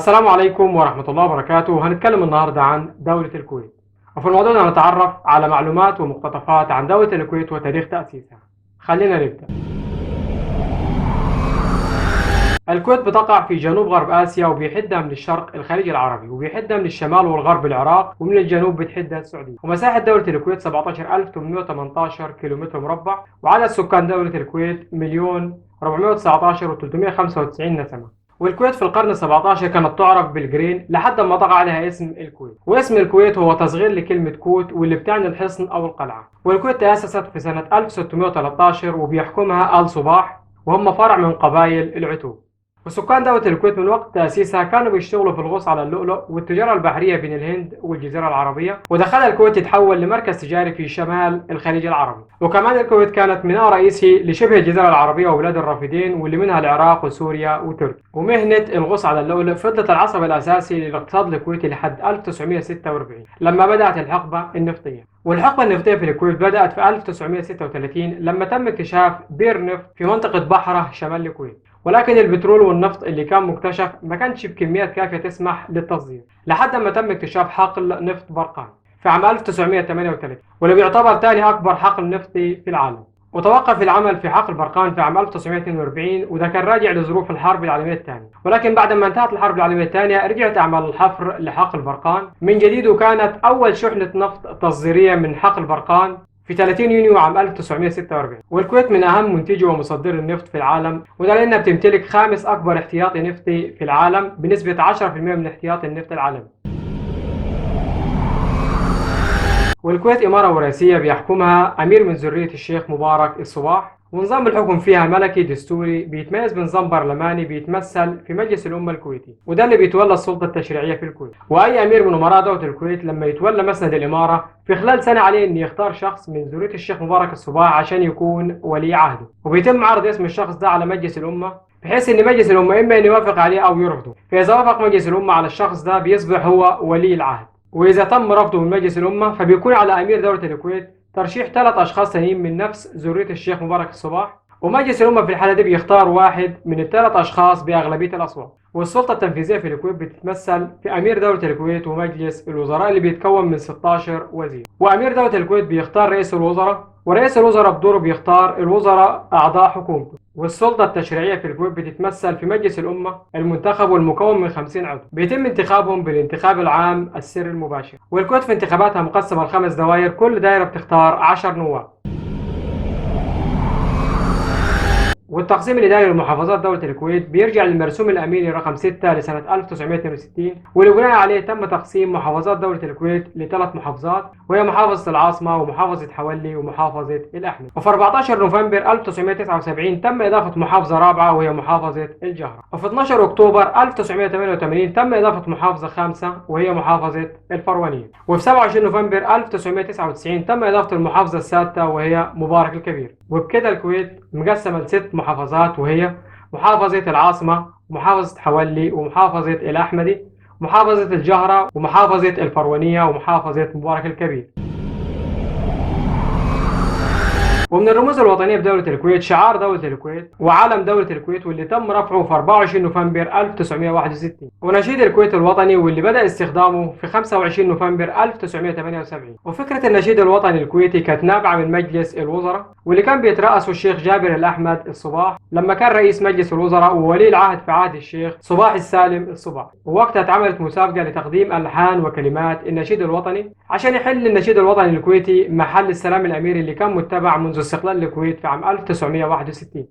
السلام عليكم ورحمة الله وبركاته. هنتكلم النهاردة عن دولة الكويت، وفي الموضوع ده هنتعرف على معلومات ومقتطفات عن دولة الكويت وتاريخ تأسيسها. خلينا نبدأ. الكويت بتقع في جنوب غرب آسيا، وبيحدها من الشرق الخليج العربي، وبيحدها من الشمال والغرب العراق، ومن الجنوب بتحدها السعودية. ومساحة دولة الكويت 17818 كيلومتر مربع، وعدد سكان دولة الكويت 1,419,395 نسمة. والكويت في القرن ال17 كانت تعرف بالجرين لحد ما طغى عليها اسم الكويت، واسم الكويت هو تصغير لكلمة كوت واللي بتعني الحصن أو القلعة. والكويت تأسست في سنة 1613 وبيحكمها آل صباح، وهم فرع من قبائل العتوب. وسكان دولة الكويت من وقت تأسيسها كانوا بيشتغلوا في الغوص على اللؤلؤ والتجارة البحرية بين الهند والجزيرة العربية، ودخل الكويت يتحول لمركز تجاري في شمال الخليج العربي. وكمان الكويت كانت ميناء رئيسي لشبه الجزيرة العربية وبلاد الرافدين، واللي منها العراق وسوريا وتركيا. ومهنة الغوص على اللؤلؤ فضلت العصب الأساسي للاقتصاد الكويتي لحد 1946 لما بدأت الحقبة النفطية. والحقبة النفطية في الكويت بدأت في 1936 لما تم اكتشاف بير نفط في منطقة بحرة شمال الكويت، ولكن البترول والنفط اللي كان مكتشف ما كانش بكميات كافية تسمح للتصدير، لحد ما تم اكتشاف حقل نفط برقان في عام 1938، واللي بيعتبر ثاني أكبر حقل نفطي في العالم. وتوقف العمل في حقل برقان في عام 1942، وده كان راجع لظروف الحرب العالمية الثانية. ولكن بعد ما انتهت الحرب العالمية الثانية رجعت أعمال الحفر لحقل برقان من جديد، وكانت أول شحنة نفط تصديرية من حقل برقان في 30 يونيو عام 1946. والكويت من أهم منتجي ومصدري النفط في العالم، وده لأنها بتمتلك خامس أكبر احتياطي نفطي في العالم بنسبة 10% من احتياطي النفط العالمي. والكويت إمارة وراثية بيحكمها أمير من ذرية الشيخ مبارك الصباح، ونظام الحكم فيها ملكي دستوري بيتميز بنظام برلماني بيتمثل في مجلس الأمة الكويتي، وده اللي بيتولى السلطة التشريعية في الكويت. وأي أمير من أمراء دولة الكويت لما يتولى مسند الإمارة في خلال سنة عليه إن يختار شخص من ذرية الشيخ مبارك الصباح عشان يكون ولي عهده، وبيتم عرض اسم الشخص ده على مجلس الأمة بحيث إن مجلس الأمة إما أن يوافق عليه أو يرفضه. فإذا وافق مجلس الأمة على الشخص ده بيصبح هو ولي العهد، وإذا تم رفضه من مجلس الأمة فبيكون على أمير دولة الكويت ترشيح 3 أشخاص ثانيين من نفس ذرية الشيخ مبارك الصباح، ومجلس الأمة في الحالة دي بيختار واحد من ال3 أشخاص بأغلبية الأصوات. والسلطة التنفيذية في الكويت بتتمثل في أمير دولة الكويت ومجلس الوزراء اللي بيتكون من 16 وزير. وأمير دولة الكويت بيختار رئيس الوزراء، ورئيس الوزراء بدوره بيختار الوزراء أعضاء حكومته. والسلطة التشريعية في الكويت بتتمثل في مجلس الأمة المنتخب والمكون من 50 عضو، بيتم انتخابهم بالانتخاب العام السري المباشر. والكويت في انتخاباتها مقسمة ل5 دوائر، كل دائرة بتختار 10 نواب. والتقسيم الإداري لمحافظات دولة الكويت بيرجع للمرسوم الأميري رقم 6 لسنة 1962، واللي بناء عليه تم تقسيم محافظات دولة الكويت ل3 محافظات، وهي محافظة العاصمة ومحافظة حولي ومحافظة الأحمد. وفي 14 نوفمبر 1979 تم إضافة محافظة رابعة وهي محافظة الجهرة. وفي 12 أكتوبر 1988 تم إضافة محافظة خامسة وهي محافظة الفروانية. وفي 27 نوفمبر 1999 تم إضافة المحافظة السادسة وهي مبارك الكبير. وبكده الكويت مقسمة ل6 محافظات، وهي محافظة العاصمة ومحافظة حولي ومحافظة الأحمدي ومحافظة الجهرة ومحافظة الفروانية ومحافظة مبارك الكبير. ومن الرموز الوطنية بدولة الكويت شعار دولة الكويت وعلم دولة الكويت، واللي تم رفعه في 24 نوفمبر 1961، ونشيد الكويت الوطني واللي بدأ استخدامه في 25 نوفمبر 1978. وفكرة النشيد الوطني الكويتي كانت نابعة من مجلس الوزراء، واللي كان بيترأسه الشيخ جابر الأحمد الصباح لما كان رئيس مجلس الوزراء وولي العهد في عهد الشيخ صباح السالم الصباح. ووقتها اتعملت مسابقة لتقديم ألحان وكلمات النشيد الوطني عشان يحل النشيد الوطني الكويتي محل السلام الأميري اللي كان متبع منذ استقلال الكويت في عام 1961.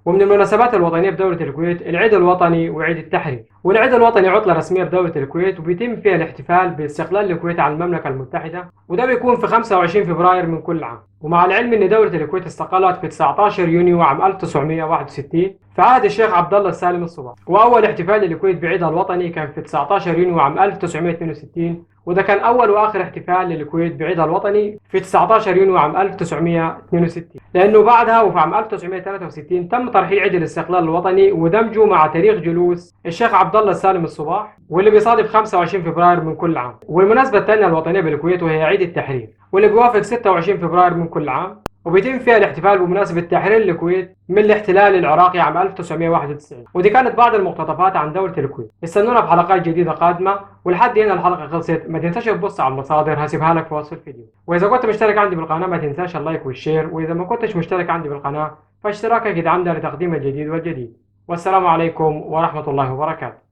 ومن المناسبات الوطنية بدولة الكويت العيد الوطني وعيد التحرير. والعيد الوطني عطلة رسمية بدولة الكويت وبيتم فيها الاحتفال باستقلال الكويت عن المملكة المتحدة، وده بيكون في 25 فبراير من كل عام. ومع العلم ان دولة الكويت استقلت في 19 يونيو عام 1961 في عهد الشيخ عبد الله السالم الصباح. واول احتفال للكويت بعيدها الوطني كان في 19 يونيو عام 1962، وده كان أول وآخر احتفال للكويت بعيدها الوطني في 19 يونيو عام 1962، لأنه بعدها وفي عام 1963 تم ترحيل عيد الاستقلال الوطني ودمجه مع تاريخ جلوس الشيخ عبد الله السالم الصباح، واللي بيصادف 25 فبراير من كل عام. والمناسبة الثانية الوطنية بالكويت وهي عيد التحرير، واللي بيوافق 26 فبراير من كل عام. وبيتم فيها الاحتفال بمناسبة تحرير الكويت من الاحتلال العراقي عام 1991. ودي كانت بعض المقتطفات عن دولة الكويت. استنونا في حلقات جديدة قادمة، ولحد هنا الحلقة خلصت. ما تنساش تبص على المصادر هسيبها لك في وصف الفيديو. وإذا كنت مشترك عندي بالقناة ما تنساش اللايك والشير، وإذا ما كنتش مشترك عندي بالقناة فاشتراكك يدعمنا لتقديم الجديد والجديد. والسلام عليكم ورحمة الله وبركاته.